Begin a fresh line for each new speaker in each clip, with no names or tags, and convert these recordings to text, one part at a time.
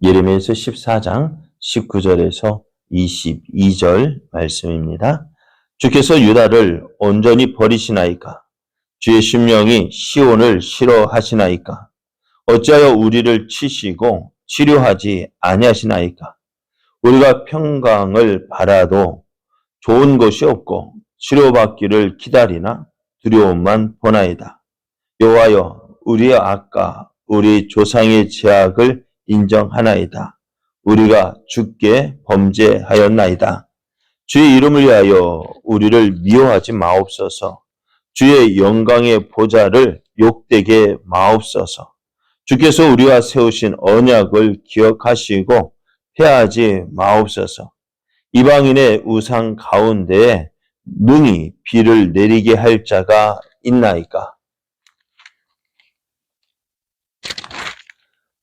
예레미야서 14장 19절에서 22절 말씀입니다. 주께서 유다를 온전히 버리시나이까? 주의 심령이 시온을 싫어하시나이까? 어찌하여 우리를 치시고 치료하지 아니하시나이까? 우리가 평강을 바라도 좋은 것이 없고 치료받기를 기다리나 두려움만 보나이다. 여호와여, 우리의 악과 우리 조상의 죄악을 인정하나이다. 우리가 주께 범죄하였나이다. 주의 이름을 위하여 우리를 미워하지 마옵소서. 주의 영광의 보좌를 욕되게 마옵소서. 주께서 우리와 세우신 언약을 기억하시고 폐하지 마옵소서. 이방인의 우상 가운데에 능히 비를 내리게 할 자가 있나이까?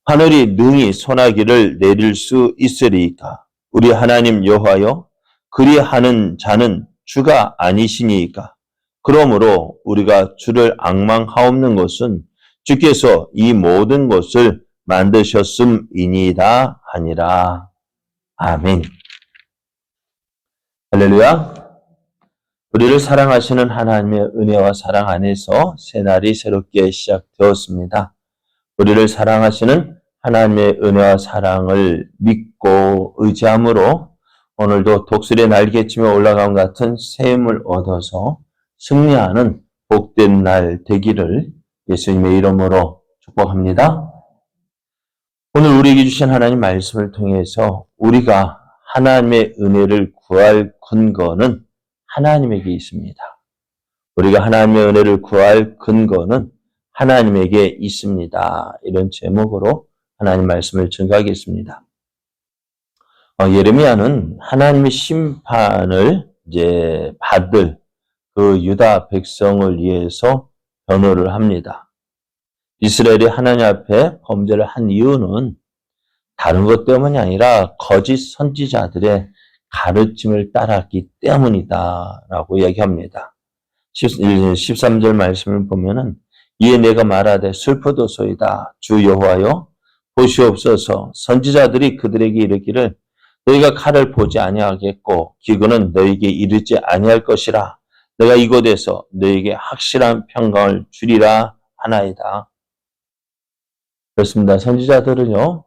하늘이 능히 소나기를 내릴 수 있으리이까? 우리 하나님 여호와여, 그리하는 자는 주가 아니시니이까? 그러므로 우리가 주를 앙망하옵는 것은 주께서 이 모든 것을 만드셨음이니이다 하니라. 아멘. 할렐루야. 우리를 사랑하시는 하나님의 은혜와 사랑 안에서 새날이 새롭게 시작되었습니다. 우리를 사랑하시는 하나님의 은혜와 사랑을 믿고 의지함으로 오늘도 독수리의 날개치며 올라간 같은 새 힘을 얻어서 승리하는 복된 날 되기를 예수님의 이름으로 축복합니다. 오늘 우리에게 주신 하나님 말씀을 통해서 우리가 하나님의 은혜를 구할 근거는 하나님에게 있습니다. 우리가 하나님의 은혜를 구할 근거는 하나님에게 있습니다. 이런 제목으로 하나님 말씀을 증거하겠습니다. 예레미야는 하나님의 심판을 이제 받을 그 유다 백성을 위해서 변호를 합니다. 이스라엘이 하나님 앞에 범죄를 한 이유는 다른 것 때문이 아니라 거짓 선지자들의 가르침을 따랐기 때문이다라고 얘기합니다. 13절 말씀을 보면은 이에 내가 말하되 슬프도소이다. 주 여호와여, 보시옵소서. 선지자들이 그들에게 이르기를 너희가 칼을 보지 아니하겠고 기근은 너희에게 이르지 아니할 것이라. 내가 이곳에서 너희에게 확실한 평강을 주리라 하나이다. 그렇습니다. 선지자들은요,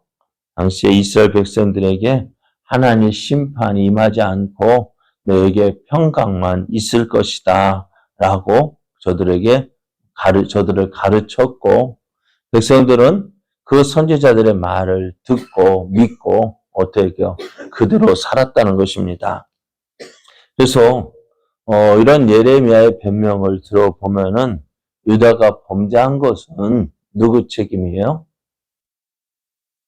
당시에 이스라엘 백성들에게 하나님의 심판이 임하지 않고 너에게 평강만 있을 것이다 라고 저들을 가르쳤고, 백성들은 그 선지자들의 말을 듣고 믿고 어떻게 그대로 살았다는 것입니다. 그래서 이런 예레미야의 변명을 들어보면은 유다가 범죄한 것은 누구 책임이에요?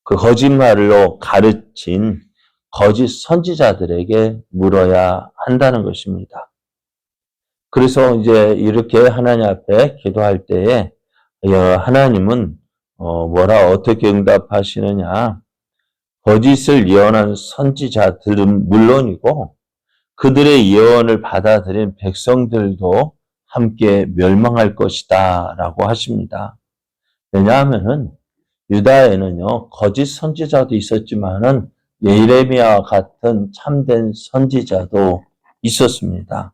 그 거짓말로 가르친 거짓 선지자들에게 물어야 한다는 것입니다. 그래서 이제 이렇게 하나님 앞에 기도할 때에 하나님은 어떻게 응답하시느냐? 거짓을 예언한 선지자들은 물론이고 그들의 예언을 받아들인 백성들도 함께 멸망할 것이다 라고 하십니다. 왜냐하면은 유다에는요, 거짓 선지자도 있었지만은 예레미야와 같은 참된 선지자도 있었습니다.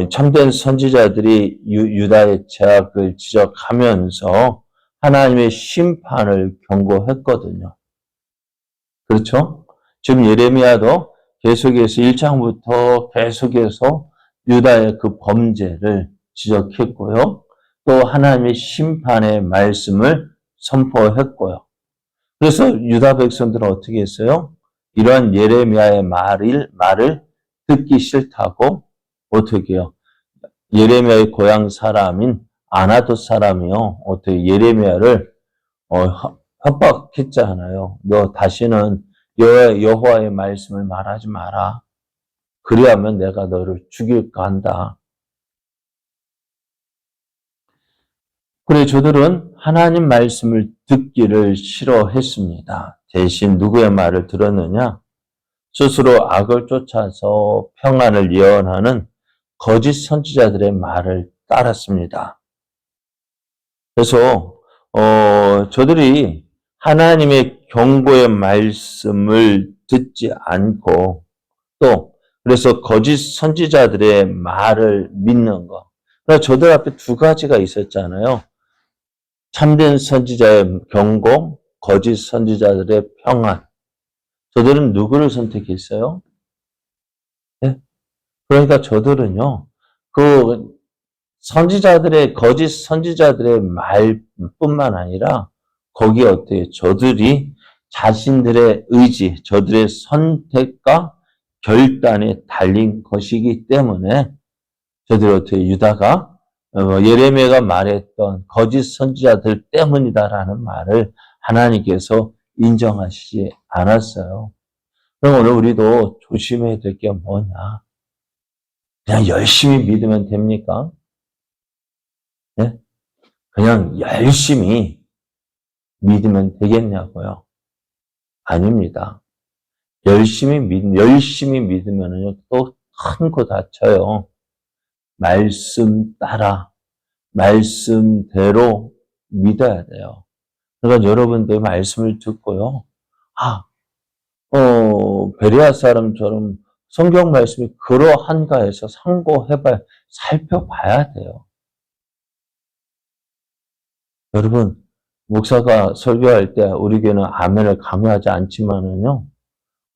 참된 선지자들이 유다의 죄악을 지적하면서 하나님의 심판을 경고했거든요. 그렇죠? 지금 예레미야도 계속해서 1장부터 계속해서 유다의 그 범죄를 지적했고요. 또 하나님의 심판의 말씀을 선포했고요. 그래서 유다 백성들은 어떻게 했어요? 이러한 예레미야의 말을 듣기 싫다고 어떻게 해요? 예레미야의 고향 사람인 아나돗 사람이요. 어떻게 예레미야를 협박했잖아요. 너 다시는 여호와의 말씀을 말하지 마라. 그리하면 내가 너를 죽일까 한다. 그래 저들은 하나님 말씀을 듣기를 싫어했습니다. 대신 누구의 말을 들었느냐? 스스로 악을 쫓아서 평안을 예언하는 거짓 선지자들의 말을 따랐습니다. 그래서 저들이 하나님의 경고의 말씀을 듣지 않고 또 그래서 거짓 선지자들의 말을 믿는 거. 그러니까 저들 앞에 두 가지가 있었잖아요. 참된 선지자의 경고, 거짓 선지자들의 평안. 저들은 누구를 선택했어요? 네? 그러니까 저들은요, 그 선지자들의, 거짓 선지자들의 말뿐만 아니라 거기에 어떻게 저들이 자신들의 의지, 저들의 선택과 결단에 달린 것이기 때문에 저들이 어떻게 유다가 예레미야가 말했던 거짓 선지자들 때문이다라는 말을 하나님께서 인정하시지 않았어요. 그럼 오늘 우리도 조심해야 될 게 뭐냐? 그냥 열심히 믿으면 됩니까? 네? 그냥 열심히 믿으면 되겠냐고요? 아닙니다. 열심히 믿으면요, 또 큰 거 다쳐요. 말씀 따라, 말씀대로 믿어야 돼요. 그러니까 여러분들 말씀을 듣고요. 베레아 사람처럼 성경 말씀이 그러한가 해서 살펴봐야 돼요. 여러분, 목사가 설교할 때 우리 교회는 아멘을 강요하지 않지만은요,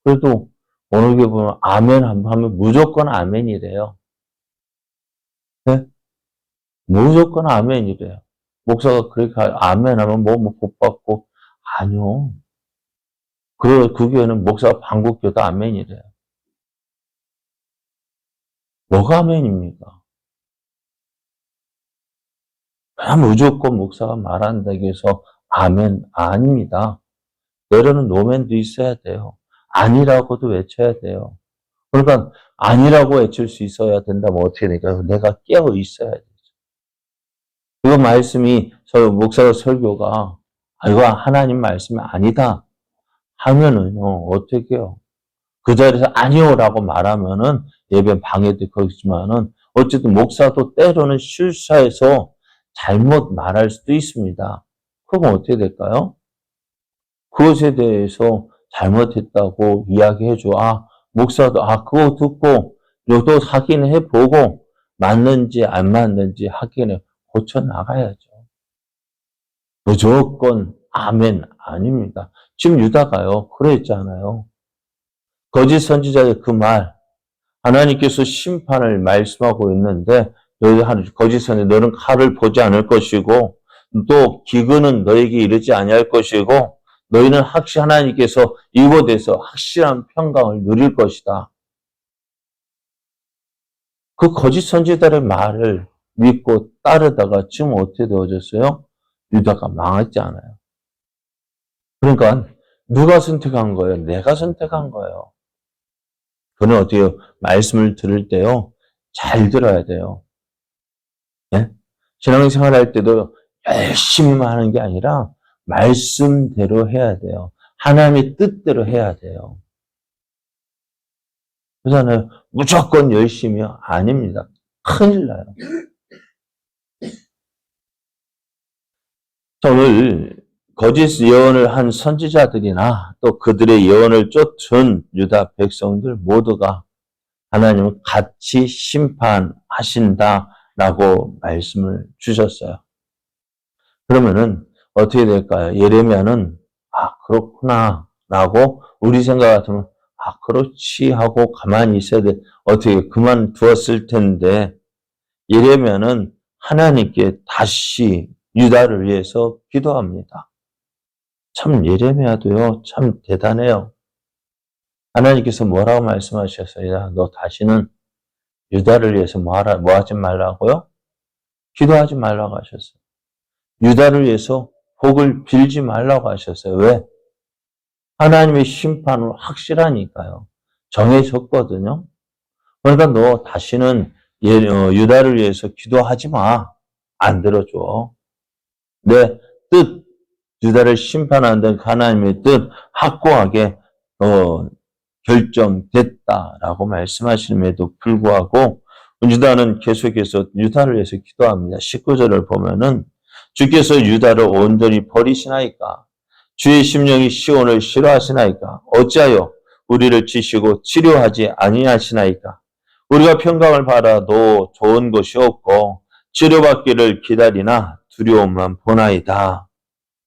그래도 어느 교회 보면 아멘 하면 무조건 아멘이래요. 네? 무조건 아멘이래요. 목사가 그렇게 아멘 하면 복 받고, 아니요. 그 교회는 목사가 방국교도 아멘이래요. 뭐가 아멘입니까? 그냥 무조건 목사가 말한다고 해서 아멘 아닙니다. 때로는 노멘도 있어야 돼요. 아니라고도 외쳐야 돼요. 그러니까 아니라고 외칠 수 있어야 된다면 어떻게 될까요? 내가 깨어 있어야 되죠. 이거 말씀이 목사가 설교가 이거 하나님 말씀이 아니다 하면은요 어떻게 해요? 그 자리에서 아니요라고 말하면은 예배 방해도 거지만은 어쨌든 목사도 때로는 실수해서 잘못 말할 수도 있습니다. 그럼 어떻게 될까요? 그것에 대해서 잘못했다고 이야기해줘. 목사도 그거 듣고 또 확인해보고 맞는지 안 맞는지 확인해 고쳐 나가야죠. 무조건 아멘 아닙니다. 지금 유다가요 그랬잖아요. 거짓 선지자의 그 말, 하나님께서 심판을 말씀하고 있는데 너희 거짓 선지자 너는 칼을 보지 않을 것이고 또 기근은 너에게 이르지 아니할 것이고 너희는 하나님께서 이곳에서 확실한 평강을 누릴 것이다. 그 거짓 선지자들의 말을 믿고 따르다가 지금 어떻게 되어졌어요? 유다가 망했잖아요. 그러니까 누가 선택한 거예요? 내가 선택한 거예요. 그는 어떻게 말씀을 들을 때요. 잘 들어야 돼요. 네? 신앙생활 할 때도 열심히만 하는 게 아니라 말씀대로 해야 돼요. 하나님의 뜻대로 해야 돼요. 그래서 무조건 열심히요? 아닙니다. 큰일 나요. 오늘 거짓 예언을 한 선지자들이나 또 그들의 예언을 쫓은 유다 백성들 모두가 하나님은 같이 심판하신다라고 말씀을 주셨어요. 그러면은 어떻게 될까요? 예레미야는 그렇구나 라고 우리 생각 같으면 그렇지 하고 가만히 있어야 돼. 어떻게 그만두었을 텐데 예레미야는 하나님께 다시 유다를 위해서 기도합니다. 참 예레미야도요. 참 대단해요. 하나님께서 뭐라고 말씀하셨어요? 너 다시는 유다를 위해서 뭐 하지 말라고요? 기도하지 말라고 하셨어요. 유다를 위해서 복을 빌지 말라고 하셨어요. 왜? 하나님의 심판은 확실하니까요. 정해졌거든요. 그러니까 너 다시는 유다를 위해서 기도하지 마. 안 들어줘. 내 뜻, 유다를 심판하는 하나님의 뜻 확고하게 결정됐다라고 말씀하심에도 불구하고 유다는 계속해서 유다를 위해서 기도합니다. 19절을 보면은 주께서 유다를 온전히 버리시나이까? 주의 심령이 시온을 싫어하시나이까? 어찌하여 우리를 치시고 치료하지 아니하시나이까? 우리가 평강을 바라도 좋은 것이 없고 치료받기를 기다리나 두려움만 보나이다.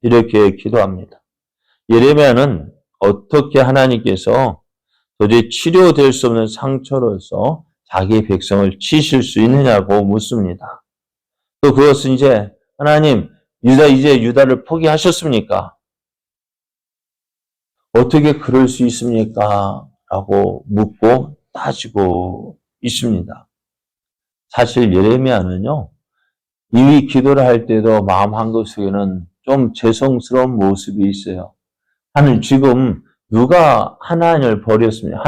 이렇게 기도합니다. 예레미야는 어떻게 하나님께서 도저히 치료될 수 없는 상처로서 자기 백성을 치실 수 있느냐고 묻습니다. 또 그것은 이제 하나님, 이제 유다를 포기하셨습니까? 어떻게 그럴 수 있습니까? 라고 묻고 따지고 있습니다. 사실 예레미야는요, 이 기도를 할 때도 마음 한구석에는 좀 죄송스러운 모습이 있어요. 지금 누가 하나님을 버렸습니까?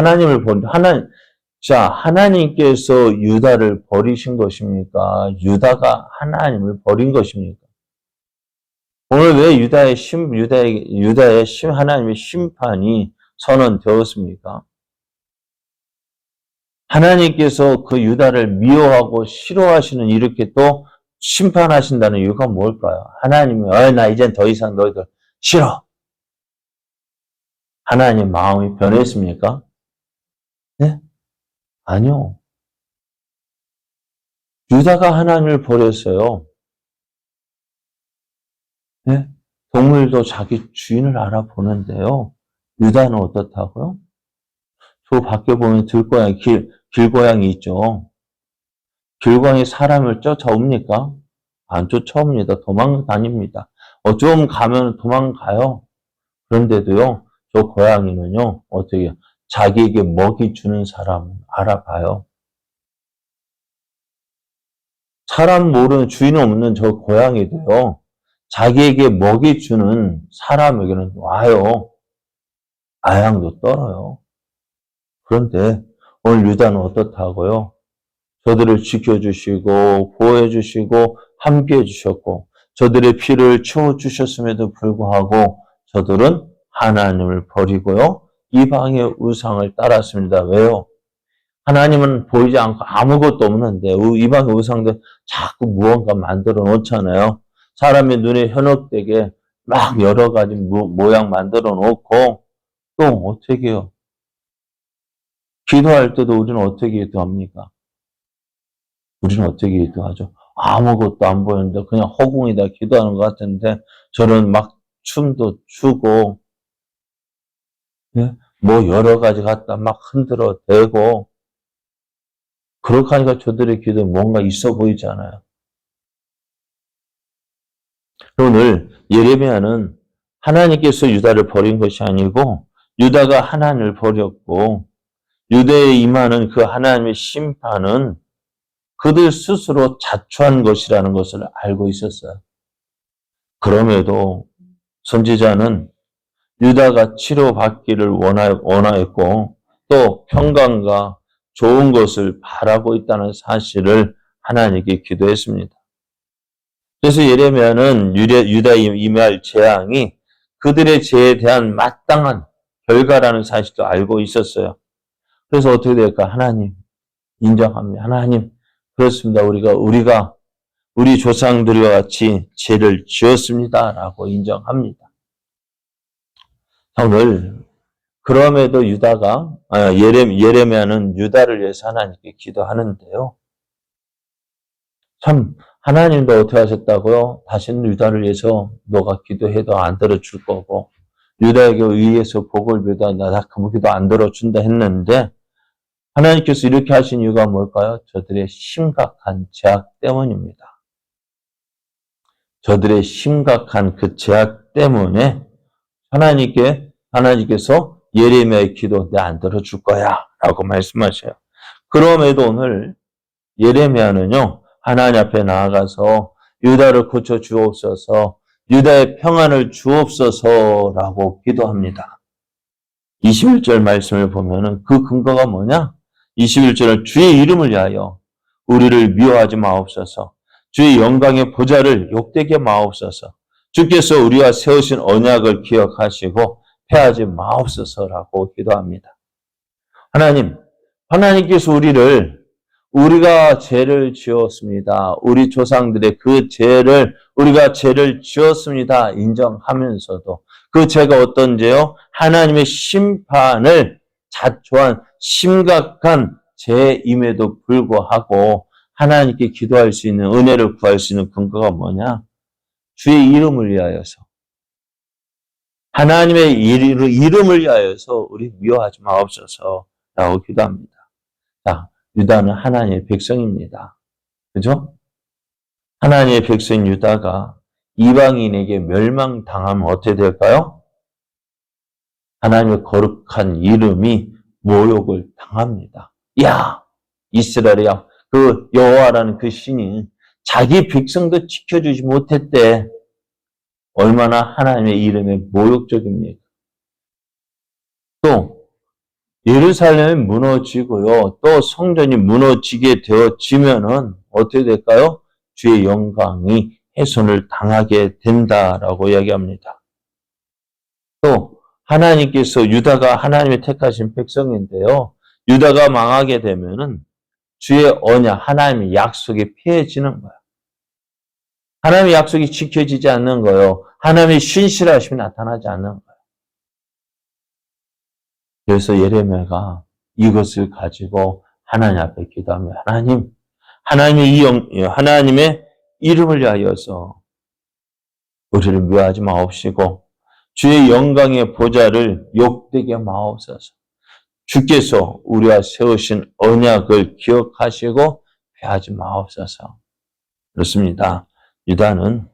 하나님께서 유다를 버리신 것입니까? 유다가 하나님을 버린 것입니까? 오늘 왜 하나님의 심판이 선언되었습니까? 하나님께서 그 유다를 미워하고 싫어하시는 이렇게 또 심판하신다는 이유가 뭘까요? 하나님이 나 이젠 더 이상 너희들 싫어. 하나님 마음이 변했습니까? 네? 아니요. 유다가 하나님을 버렸어요. 네? 동물도 자기 주인을 알아보는데요. 유다는 어떻다고요? 저 밖에 보면 길고양이 있죠. 길고양이 사람을 쫓아옵니까? 안 쫓아옵니다. 도망다닙니다. 좀 가면 도망가요. 그런데도요, 저 고양이는요, 어떻게 자기에게 먹이 주는 사람을 알아봐요. 사람 모르는 주인 없는 저 고양이도요, 자기에게 먹이 주는 사람에게는 와요. 아양도 떨어요. 그런데 오늘 유다는 어떻다고요? 저들을 지켜주시고 보호해주시고 함께해 주셨고 저들의 피를 채워주셨음에도 불구하고 저들은 하나님을 버리고요. 이방의 우상을 따랐습니다. 왜요? 하나님은 보이지 않고 아무것도 없는데 이방의 우상들 자꾸 무언가 만들어 놓잖아요. 사람의 눈에 현혹되게 막 여러 가지 모양 만들어 놓고 또 어떻게 해요? 기도할 때도 우리는 어떻게 기도합니까? 우리는 어떻게 기도하죠? 아무것도 안 보이는데 그냥 허공에다 기도하는 것 같은데 저는 막 춤도 추고 뭐 여러 가지 갖다 막 흔들어 대고 그렇게 하니까 저들의 기도에 뭔가 있어 보이잖아요. 오늘 예레미야는 하나님께서 유다를 버린 것이 아니고 유다가 하나님을 버렸고 유다에 임하는 그 하나님의 심판은 그들 스스로 자초한 것이라는 것을 알고 있었어요. 그럼에도 선지자는 유다가 치료받기를 원하였고 또 평강과 좋은 것을 바라고 있다는 사실을 하나님께 기도했습니다. 그래서 예레미야는 유다에 임할 재앙이 그들의 죄에 대한 마땅한 결과라는 사실도 알고 있었어요. 그래서 어떻게 될까? 하나님 인정합니다. 하나님 그렇습니다. 우리가 우리 조상들과 같이 죄를 지었습니다라고 인정합니다. 오늘 그럼에도 예레미야는 유다를 위해서 하나님께 기도하는데요. 참 하나님도 어떻게 하셨다고요? 다시는 유다를 위해서 너가 기도해도 안 들어줄 거고 유다에게 의해서 복을 빌다 나 그 기도 안 들어준다 했는데 하나님께서 이렇게 하신 이유가 뭘까요? 저들의 심각한 죄악 때문입니다. 저들의 심각한 그 죄악 때문에 하나님께서 예레미야의 기도 내 안 들어줄 거야 라고 말씀하셔요. 그럼에도 오늘 예레미야는요. 하나님 앞에 나아가서 유다를 고쳐 주옵소서 유다의 평안을 주옵소서라고 기도합니다. 21절 말씀을 보면은 그 근거가 뭐냐? 21절은 주의 이름을 위하여 우리를 미워하지 마옵소서. 주의 영광의 보좌를 욕되게 마옵소서. 주께서 우리와 세우신 언약을 기억하시고 패하지 마옵소서라고 기도합니다. 하나님께서 우리가 죄를 지었습니다. 우리 조상들의 그 죄를 우리가 죄를 지었습니다. 인정하면서도 그 죄가 어떤 죄요? 하나님의 심판을 자초한 심각한 죄임에도 불구하고 하나님께 기도할 수 있는, 은혜를 구할 수 있는 근거가 뭐냐? 주의 이름을 위하여서, 하나님의 이름을 위하여서 우리 미워하지 마옵소서 라고 기도합니다. 자, 유다는 하나님의 백성입니다. 그죠? 하나님의 백성 유다가 이방인에게 멸망당하면 어떻게 될까요? 하나님의 거룩한 이름이 모욕을 당합니다. 야, 이스라엘이야. 그 여호와라는 그 신이 자기 백성도 지켜주지 못했대. 얼마나 하나님의 이름에 모욕적입니까? 또 예루살렘이 무너지고요. 또 성전이 무너지게 되어지면은 어떻게 될까요? 주의 영광이 훼손을 당하게 된다라고 이야기합니다. 또 하나님께서 유다가 하나님의 택하신 백성인데요. 유다가 망하게 되면은 주의 언약, 하나님의 약속이 피해지는 거예요. 하나님의 약속이 지켜지지 않는 거예요. 하나님의 신실하심이 나타나지 않는 거예요. 그래서 예레미야가 이것을 가지고 하나님 앞에 기도하며 하나님의 이름을 위하여서 우리를 미워하지 마옵시고 주의 영광의 보좌를 욕되게 마옵소서. 주께서 우리와 세우신 언약을 기억하시고 피하지 마옵소서. 그렇습니다. 유다는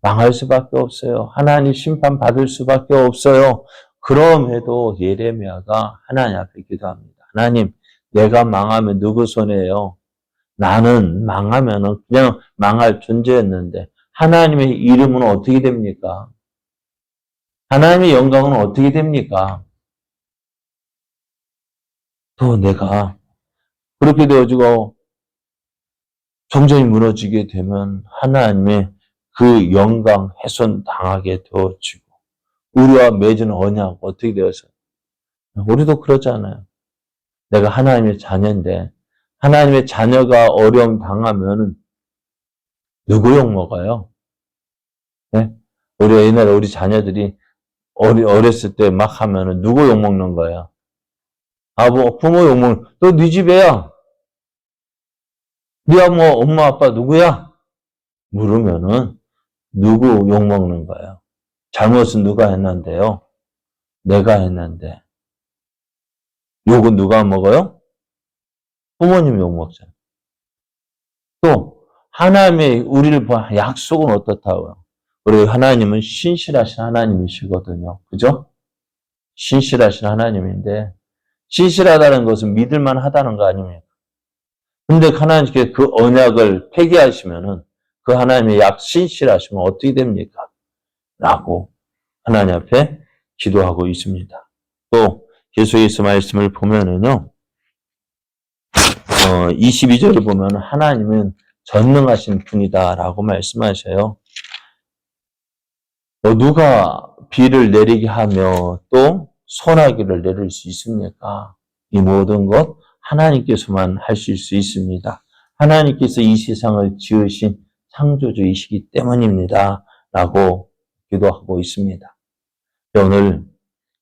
망할 수밖에 없어요. 하나님 심판 받을 수밖에 없어요. 그럼에도 예레미야가 하나님 앞에 기도합니다. 하나님, 내가 망하면 누구 손해예요? 나는 망하면은 그냥 망할 존재였는데 하나님의 이름은 어떻게 됩니까? 하나님의 영광은 어떻게 됩니까? 또 내가 그렇게 되어지고 성전이 무너지게 되면 하나님의 그 영광 훼손 당하게 되어지고 우리와 맺은 언약 어떻게 되어서 우리도 그러잖아요. 내가 하나님의 자녀인데 하나님의 자녀가 어려움 당하면 누구 욕먹어요? 네? 우리 옛날에 우리 자녀들이 어렸을 때 막 하면은 누구 욕먹는 거야? 부모 욕먹는, 너 네 집애야? 네 엄마 아빠 누구야? 물으면은 누구 욕먹는 거예요? 잘못은 누가 했는데요? 내가 했는데. 욕은 누가 먹어요? 부모님이 욕먹잖아요. 또 하나님의 우리를 약속은 어떻다고요? 우리 하나님은 신실하신 하나님이시거든요. 그죠? 신실하신 하나님인데 신실하다는 것은 믿을만 하다는 거 아닙니까? 근데 하나님께 그 언약을 폐기하시면은 그 하나님의 신실하시면 어떻게 됩니까? 라고 하나님 앞에 기도하고 있습니다. 또 계속해서 말씀을 보면은요. 22절을 보면 하나님은 전능하신 분이다라고 말씀하셔요. 누가 비를 내리게 하며 또 소나기를 내릴 수 있습니까? 이 모든 것 하나님께서만 하실 수 있습니다. 하나님께서 이 세상을 지으신 창조주이시기 때문입니다. 라고 기도하고 있습니다. 오늘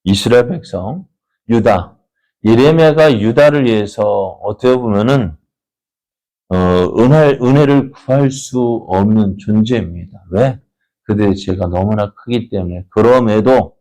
이스라엘 백성, 유다, 예레미야가 유다를 위해서 어떻게 보면은 은혜를 구할 수 없는 존재입니다. 왜? 그들의 죄가 너무나 크기 때문에. 그럼에도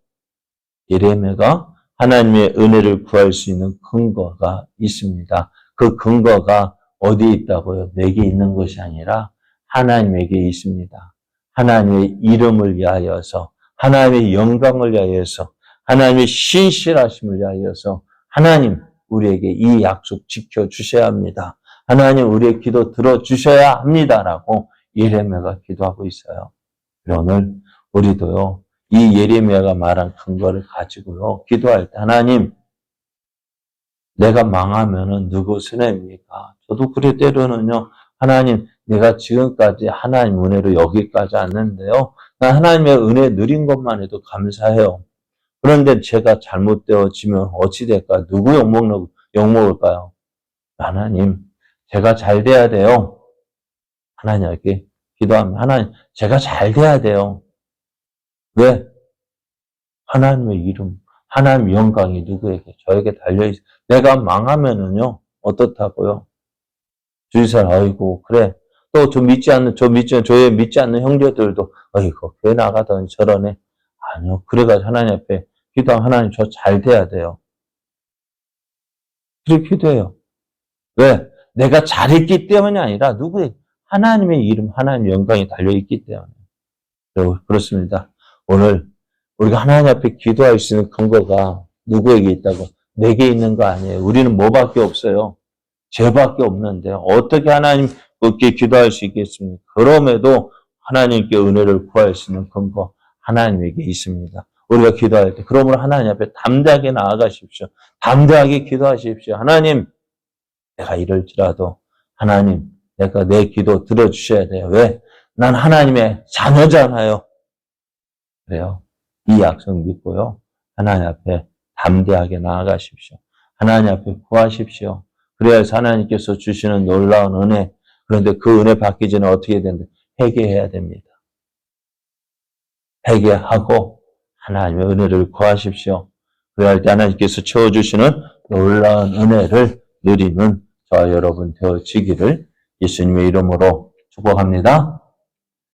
예레미야가 하나님의 은혜를 구할 수 있는 근거가 있습니다. 그 근거가 어디에 있다고요? 내게 있는 것이 아니라 하나님에게 있습니다. 하나님의 이름을 위하여서, 하나님의 영광을 위하여서, 하나님의 신실하심을 위하여서 하나님 우리에게 이 약속 지켜주셔야 합니다. 하나님 우리의 기도 들어주셔야 합니다라고 예레미야가 기도하고 있어요. 오늘 우리도요. 이 예레미야가 말한 근거를 가지고요. 기도할 때 하나님 내가 망하면은 누구 손해입니까? 저도 그래 때로는요. 하나님 내가 지금까지 하나님 은혜로 여기까지 왔는데요. 난 하나님의 은혜 누린 것만 해도 감사해요. 그런데 제가 잘못되어지면 어찌 될까? 누구 욕먹을까요? 하나님 제가 잘 돼야 돼요. 하나님께 기도하면 하나님 제가 잘 돼야 돼요. 왜? 하나님의 이름, 하나님의 영광이 누구에게? 저에게 달려있어요. 내가 망하면은요, 어떻다고요? 주위 사람, 아이고, 그래. 또 저의 믿지 않는 형제들도, 아이고, 교회 나가더니 저러네. 아니요. 그래가지고 하나님 앞에 기도하면 하나님 저 잘 돼야 돼요. 그렇게 기도해요. 왜? 내가 잘했기 때문이 아니라 하나님의 이름, 하나님의 영광이 달려있기 때문에. 그렇습니다. 오늘 우리가 하나님 앞에 기도할 수 있는 근거가 누구에게 있다고? 내게 있는 거 아니에요. 우리는 뭐밖에 없어요. 죄밖에 없는데 어떻게 하나님께 기도할 수 있겠습니까? 그럼에도 하나님께 은혜를 구할 수 있는 근거 하나님에게 있습니다. 우리가 기도할 때 그러므로 하나님 앞에 담대하게 나아가십시오. 담대하게 기도하십시오. 하나님, 내가 이럴지라도 하나님, 내가 내 기도 들어주셔야 돼요. 왜? 난 하나님의 자녀잖아요. 그래요. 이 약속 믿고요. 하나님 앞에 담대하게 나아가십시오. 하나님 앞에 구하십시오. 그래야지 하나님께서 주시는 놀라운 은혜. 그런데 그 은혜 받기 전에 어떻게 된다? 회개해야 됩니다. 회개하고 하나님의 은혜를 구하십시오. 그래야 할 때 하나님께서 채워주시는 놀라운 은혜를 누리는 저와 여러분 되어지기를 예수님의 이름으로 축복합니다.